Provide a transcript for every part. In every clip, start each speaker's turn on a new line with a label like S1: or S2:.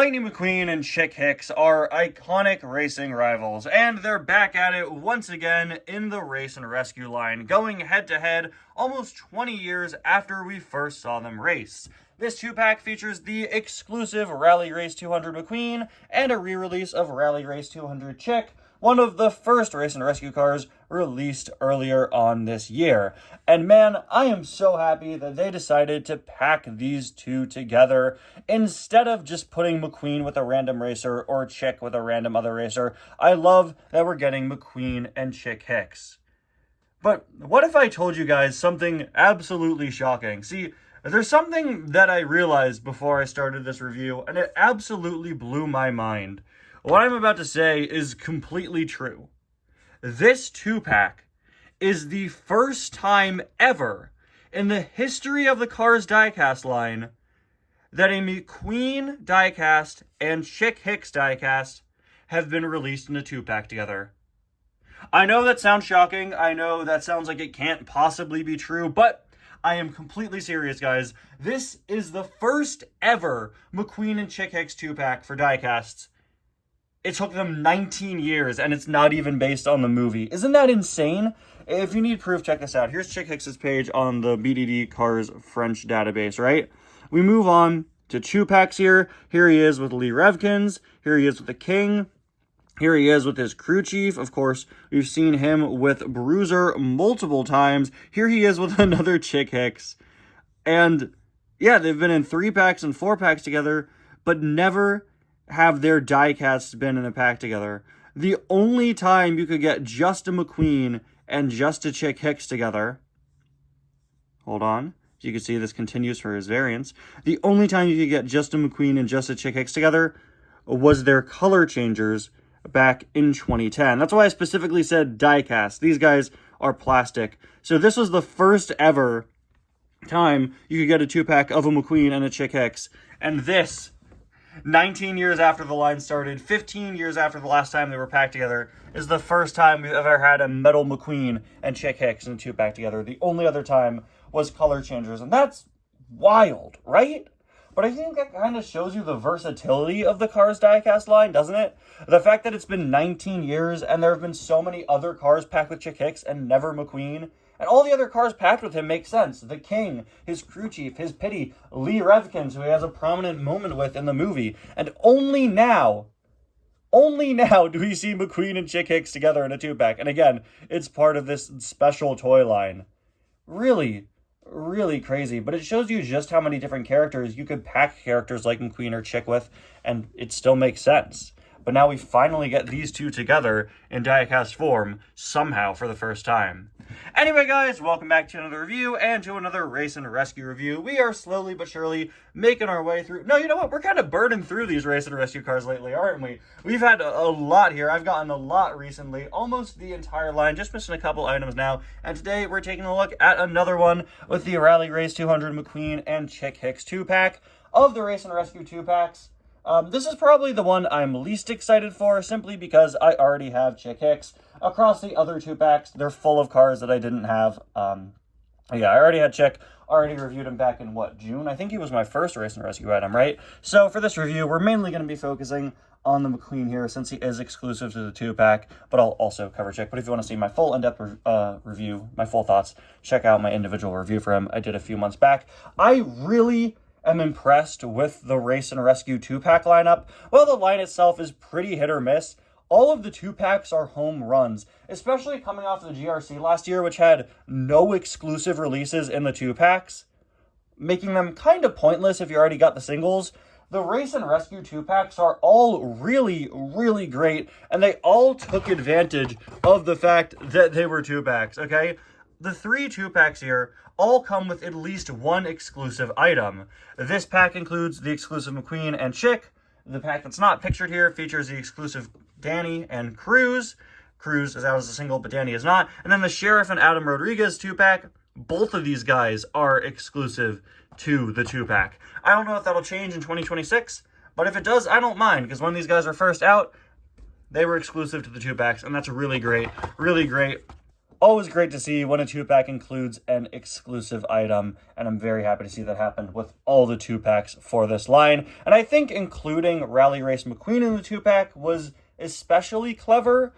S1: Lightning McQueen and Chick Hicks are iconic racing rivals, and they're back at it once again in the Race and Rescue line, going head-to-head almost 20 years after we first saw them race. This 2-pack features the exclusive Rally Race 200 McQueen and a re-release of Rally Race 200 Chick, one of the first Race and Rescue cars released earlier on this year. And man, I am so happy that they decided to pack these two together instead of just putting McQueen with a random racer or Chick with a random other racer. I love that we're getting McQueen and Chick Hicks. But what if I told you guys something absolutely shocking? See, there's something that I realized before I started this review, and it absolutely blew my mind. What I'm about to say is completely true. This 2-pack is the first time ever in the history of the Cars diecast line that a McQueen diecast and Chick Hicks diecast have been released in a 2-pack together. I know that sounds shocking. I know that sounds like it can't possibly be true, but I am completely serious, guys. This is the first ever McQueen and Chick Hicks 2-pack for diecasts. It took them 19 years, and it's not even based on the movie. Isn't that insane? If you need proof, check this out. Here's Chick Hicks' page on the BDD Cars French database, right? We move on to 2-packs here. Here he is with Lee Revkins. Here he is with the King. Here he is with his crew chief. Of course, we've seen him with Bruiser multiple times. Here he is with another Chick Hicks. And yeah, they've been in 3-packs and 4-packs together, but never have their diecasts been in a pack together. The only time you could get just a McQueen and just a Chick Hicks together, hold on, as you can see this continues for his variants, the only time you could get just a McQueen and just a Chick Hicks together was their color changers back in 2010. That's why I specifically said diecast. These guys are plastic. So this was the first ever time you could get a 2-pack of a McQueen and a Chick Hicks. And this, 19 years after the line started, 15 years after the last time they were packed together, is the first time we've ever had a metal McQueen and Chick Hicks in a 2-pack together. The only other time was color changers, and that's wild, right? But I think that kind of shows you the versatility of the Cars diecast line, doesn't it? The fact that it's been 19 years and there have been so many other cars packed with Chick Hicks and never McQueen. And all the other cars packed with him make sense. The King, his crew chief, his pity, Lee Revkins, who he has a prominent moment with in the movie. And only now do we see McQueen and Chick Hicks together in a 2-pack. And again, it's part of this special toy line. Really crazy. But it shows you just how many different characters you could pack characters like McQueen or Chick with, and it still makes sense. But now we finally get these two together in diecast form, somehow, for the first time. Anyway, guys, welcome back to another review, and to another Race and Rescue review. We are slowly but surely making our way through... No, you know what? We're kind of burning through these Race and Rescue cars lately, aren't we? We've had a lot here. I've gotten a lot recently, almost the entire line, just missing a couple items now. And today, we're taking a look at another one with the Rally Race 200 McQueen and Chick Hicks 2-pack of the Race and Rescue 2-packs. This is probably the one I'm least excited for, simply because I already have Chick Hicks. Across the other 2-packs, they're full of cars that I didn't have. Yeah, I already had Chick, already reviewed him back in, June? I think he was my first Race and Rescue item, right? So for this review, we're mainly going to be focusing on the McQueen here, since he is exclusive to the 2-pack, but I'll also cover Chick. But if you want to see my full in-depth review, my full thoughts, check out my individual review for him I did a few months back. I really am impressed with the Race and Rescue 2-pack lineup. While the line itself is pretty hit or miss, all of the 2-packs are home runs, especially coming off of the GRC last year, which had no exclusive releases in the 2-packs, making them kind of pointless if you already got the singles. The Race and Rescue 2-packs are all really great, and they all took advantage of the fact that they were 2-packs, okay? The 3 2-packs here all come with at least one exclusive item. This pack includes the exclusive McQueen and Chick. The pack that's not pictured here features the exclusive Danny and Cruz. Cruz is out as a single, but Danny is not. And then the Sheriff and Adam Rodriguez 2-pack. Both of these guys are exclusive to the 2-pack. I don't know if that'll change in 2026, but if it does, I don't mind, because when these guys were first out, they were exclusive to the 2-packs, and that's really great. Really great. always great to see when a 2-pack includes an exclusive item, and I'm very happy to see that happened with all the 2-packs for this line. And I think including Rally Race McQueen in the 2-pack was especially clever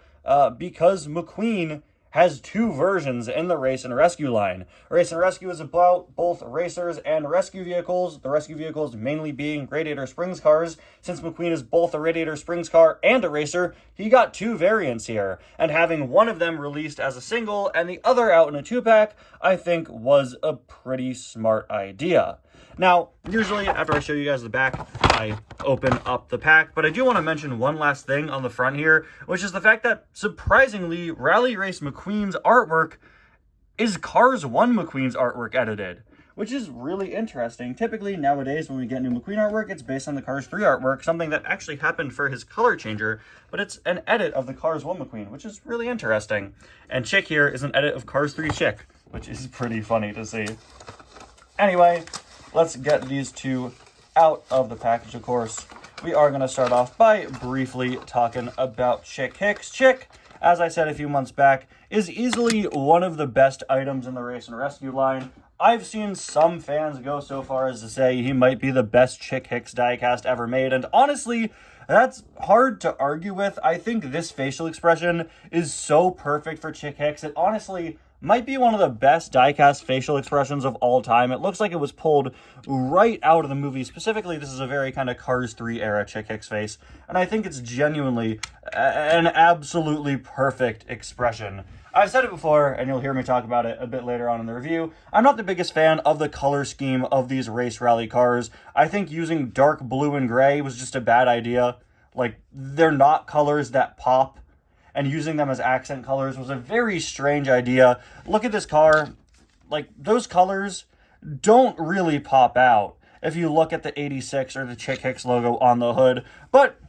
S1: because McQueen has 2 versions in the Race and Rescue line. Race and Rescue is about both racers and rescue vehicles, the rescue vehicles mainly being Radiator Springs cars. Since McQueen is both a Radiator Springs car and a racer, he got 2 variants here, and having one of them released as a single and the other out in a 2-pack, I think was a pretty smart idea. Now, usually after I show you guys the back, I open up the pack, but I do want to mention one last thing on the front here, which is the fact that, surprisingly, Rally Race McQueen's artwork is Cars 1 McQueen's artwork edited, which is really interesting. Typically, nowadays, when we get new McQueen artwork, it's based on the Cars 3 artwork, something that actually happened for his color changer, but it's an edit of the Cars 1 McQueen, which is really interesting. And Chick here is an edit of Cars 3 Chick, which is pretty funny to see. Anyway, let's get these 2 out of the package, of course. We are going to start off by briefly talking about Chick Hicks. Chick, as I said a few months back, is easily one of the best items in the Race and Rescue line. I've seen some fans go so far as to say he might be the best Chick Hicks diecast ever made, and honestly, that's hard to argue with. I think this facial expression is so perfect for Chick Hicks. It honestly might be one of the best diecast facial expressions of all time. It looks like it was pulled right out of the movie. Specifically, this is a very kind of Cars 3 era Chick Hicks face, and I think it's genuinely an absolutely perfect expression. I've said it before, and you'll hear me talk about it a bit later on in the review. I'm not the biggest fan of the color scheme of these race rally cars. I think using dark blue and gray was just a bad idea. Like, they're not colors that pop, and using them as accent colors was a very strange idea. Look at this car. Like, those colors don't really pop out if you look at the 86 or the Chick Hicks logo on the hood. But,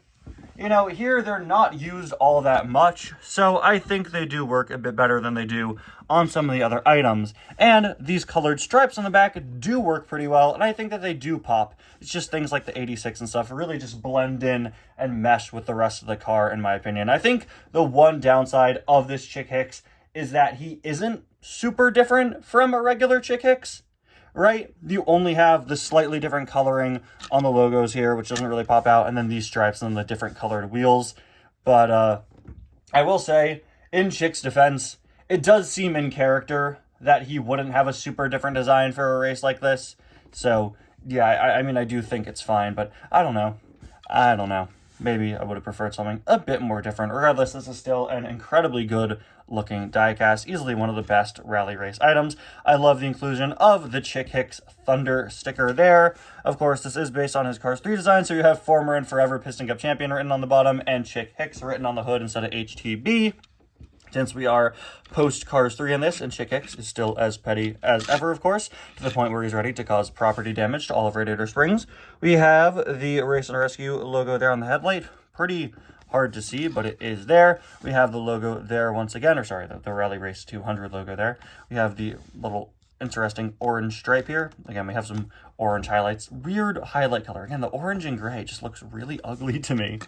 S1: you know, here they're not used all that much, so I think they do work a bit better than they do on some of the other items. And these colored stripes on the back do work pretty well, and I think that they do pop. It's just things like the 86 and stuff really just blend in and mesh with the rest of the car, in my opinion. I think the one downside of this Chick Hicks is that he isn't super different from a regular Chick Hicks, right? You only have the slightly different coloring on the logos here, which doesn't really pop out, and then these stripes and the different colored wheels. But I will say, in Chick's defense, it does seem in character that he wouldn't have a super different design for a race like this. So, yeah, I mean, I do think it's fine, but I don't know. Maybe I would have preferred something a bit more different. Regardless, this is still an incredibly good looking diecast, easily one of the best rally race items. I love the inclusion of the Chick Hicks Thunder sticker there. Of course, this is based on his Cars 3 design, so you have former and forever Piston Cup champion written on the bottom and Chick Hicks written on the hood instead of HTB. Since we are post-Cars 3 in this, and Chick Hicks is still as petty as ever, of course, to the point where he's ready to cause property damage to all of Radiator Springs. We have the Race and Rescue logo there on the headlight. Pretty hard to see, but it is there. We have the logo there once again, or sorry, the Rally Race 200 logo there. We have the little interesting orange stripe here. Again, we have some orange highlights. Weird highlight color. Again, the orange and gray just looks really ugly to me.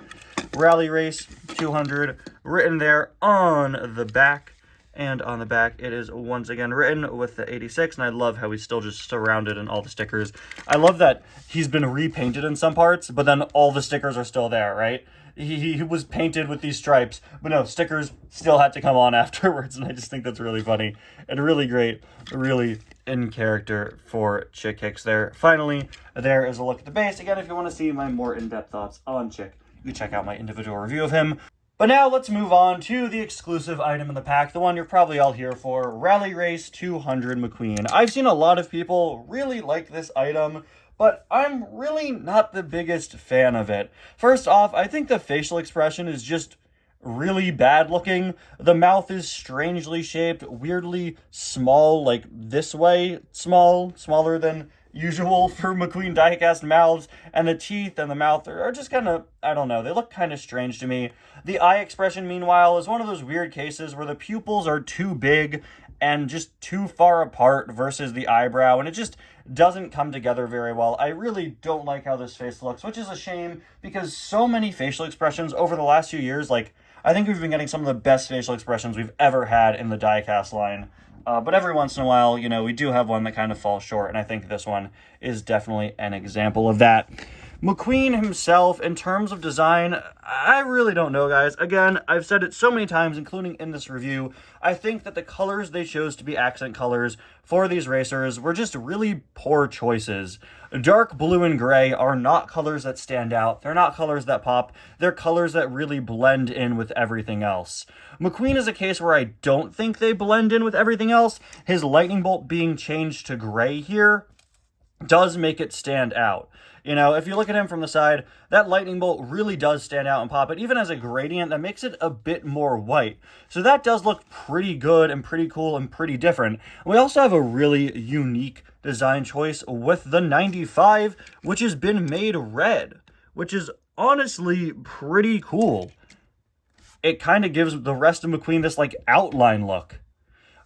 S1: Rally Race 200 written there on the back. And on the back, it is once again written with the 86. And I love how he's still just surrounded in all the stickers. I love that he's been repainted in some parts, but then all the stickers are still there, right? He was painted with these stripes, but no, stickers still had to come on afterwards, and I just think that's really funny and really great, really in character for Chick Hicks there. Finally, there is a look at the base. Again, if you want to see my more in-depth thoughts on Chick, you can check out my individual review of him. But now let's move on to the exclusive item in the pack, the one you're probably all here for, Rally Race 200 McQueen. I've seen a lot of people really like this item, but I'm really not the biggest fan of it. First off, I think the facial expression is just really bad looking. The mouth is strangely shaped, weirdly small, like this way, smaller than usual for McQueen diecast mouths, and the teeth and the mouth are just kind of, I don't know, they look kind of strange to me. The eye expression, meanwhile, is one of those weird cases where the pupils are too big and just too far apart versus the eyebrow, and it just doesn't come together very well. I really don't like how this face looks, which is a shame because so many facial expressions over the last few years, like, I think we've been getting some of the best facial expressions we've ever had in the diecast line. But every once in a while, we do have one that kind of falls short, and I think this one is definitely an example of that. McQueen himself, in terms of design, I really don't know, guys. Again, I've said it so many times, including in this review. I think that the colors they chose to be accent colors for these racers were just really poor choices. Dark blue and gray are not colors that stand out. They're not colors that pop. They're colors that really blend in with everything else. McQueen is a case where I don't think they blend in with everything else. His lightning bolt being changed to gray here does make it stand out. If you look at him from the side, that lightning bolt really does stand out and pop. But even as a gradient, that makes it a bit more white. So that does look pretty good and pretty cool and pretty different. We also have a really unique design choice with the 95, which has been made red, which is honestly pretty cool. It kind of gives the rest of McQueen this outline look.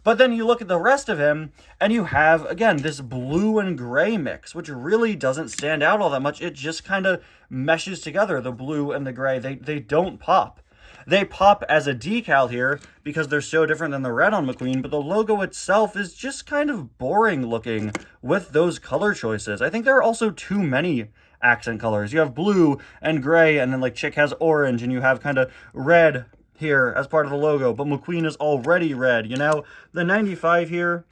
S1: But then you look at the rest of him, and you have, again, this blue and gray mix, which really doesn't stand out all that much. It just kind of meshes together, the blue and the gray. They don't pop. They pop as a decal here because they're so different than the red on McQueen, but the logo itself is just kind of boring looking with those color choices. I think there are also too many accent colors. You have blue and gray, and then Chick has orange, and you have kind of red here as part of the logo, but McQueen is already red, The 95 here,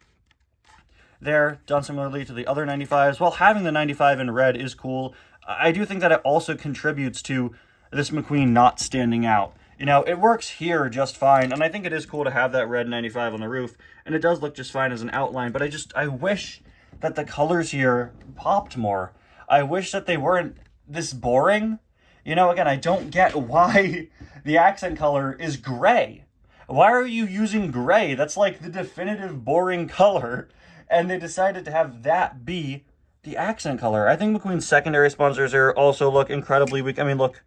S1: they're done similarly to the other 95s. While having the 95 in red is cool, I do think that it also contributes to this McQueen not standing out. It works here just fine, and I think it is cool to have that red 95 on the roof, and it does look just fine as an outline, but I wish that the colors here popped more. I wish that they weren't this boring. Again, I don't get why the accent color is gray. Why are you using gray? That's the definitive boring color. And they decided to have that be the accent color. I think McQueen's secondary sponsors here also look incredibly weak. I mean, look,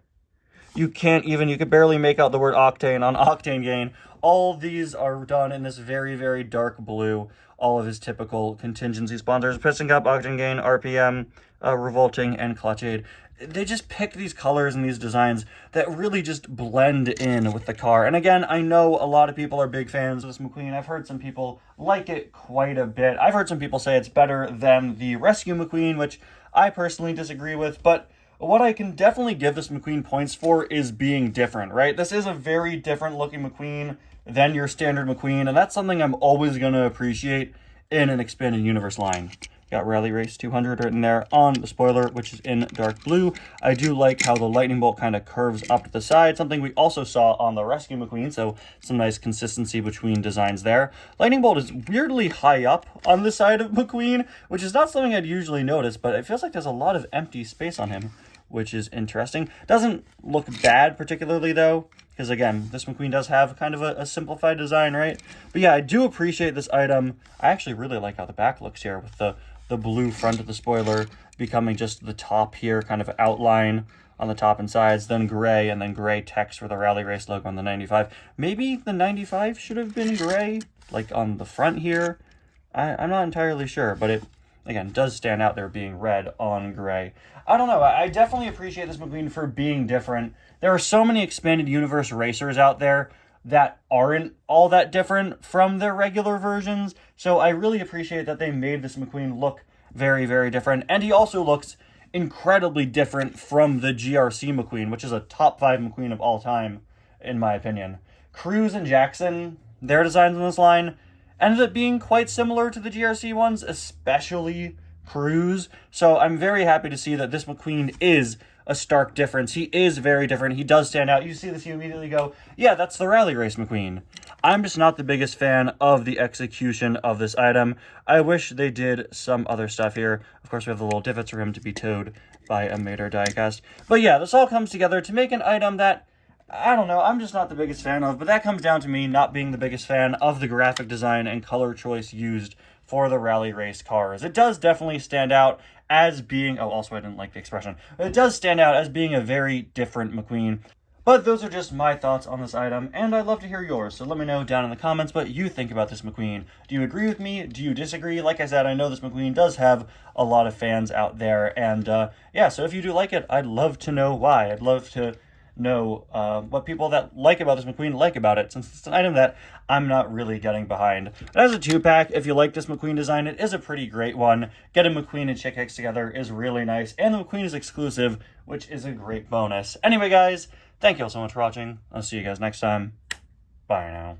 S1: you could barely make out the word octane on octane gain. All of these are done in this very, very dark blue. All of his typical contingency sponsors, Piston Cup, Octane Gain, RPM, Revolting, and Clutch Aid. They just pick these colors and these designs that really just blend in with the car. And again, I know a lot of people are big fans of this McQueen. I've heard some people like it quite a bit. I've heard some people say it's better than the Rescue McQueen, which I personally disagree with. But what I can definitely give this McQueen points for is being different, right? This is a very different looking McQueen than your standard McQueen, and that's something I'm always going to appreciate in an expanded universe line. Got Rally Race 200 written there on the spoiler, which is in dark blue. I do like how the lightning bolt kind of curves up to the side, something we also saw on the Rescue McQueen, so some nice consistency between designs there. Lightning bolt is weirdly high up on the side of McQueen, which is not something I'd usually notice, but it feels like there's a lot of empty space on him, which is interesting. Doesn't look bad particularly, though, because, again, this McQueen does have kind of a simplified design, right? But yeah, I do appreciate this item. I actually really like how the back looks here with the blue front of the spoiler becoming just the top here, kind of outline on the top and sides, then gray, and then gray text for the Rally Race logo on the 95. Maybe the 95 should have been gray, on the front here. I'm not entirely sure, but it, again, does stand out there being red on gray. I don't know. I definitely appreciate this McQueen for being different. There are so many expanded universe racers out there that aren't all that different from their regular versions. So I really appreciate that they made this McQueen look very, very different. And he also looks incredibly different from the GRC McQueen, which is a top 5 McQueen of all time, in my opinion. Cruz and Jackson, their designs in this line ended up being quite similar to the GRC ones, especially Cruz. So I'm very happy to see that this McQueen is a stark difference. He is very different. He does stand out. You see this, you immediately go, yeah, that's the Rally Race McQueen. I'm just not the biggest fan of the execution of this item. I wish they did some other stuff here. Of course, we have the little divots for him to be towed by a Mater diecast. But yeah, this all comes together to make an item that, I don't know, I'm just not the biggest fan of, but that comes down to me not being the biggest fan of the graphic design and color choice used for the Rally Race cars. It does definitely stand out as being, oh, also I didn't like the expression, it does stand out as being a very different McQueen. But those are just my thoughts on this item, and I'd love to hear yours, so let me know down in the comments what you think about this McQueen. Do you agree with me? Do you disagree? Like I said, I know this McQueen does have a lot of fans out there, and yeah, so if you do like it, I'd love to know why. I'd love to know what people that like about this McQueen like about it, since it's an item that I'm not really getting behind. But as a 2-pack, if you like this McQueen design, it is a pretty great one. Getting McQueen and Chick Hicks together is really nice, and the McQueen is exclusive, which is a great bonus. Anyway, guys, thank you all so much for watching. I'll see you guys next time. Bye now.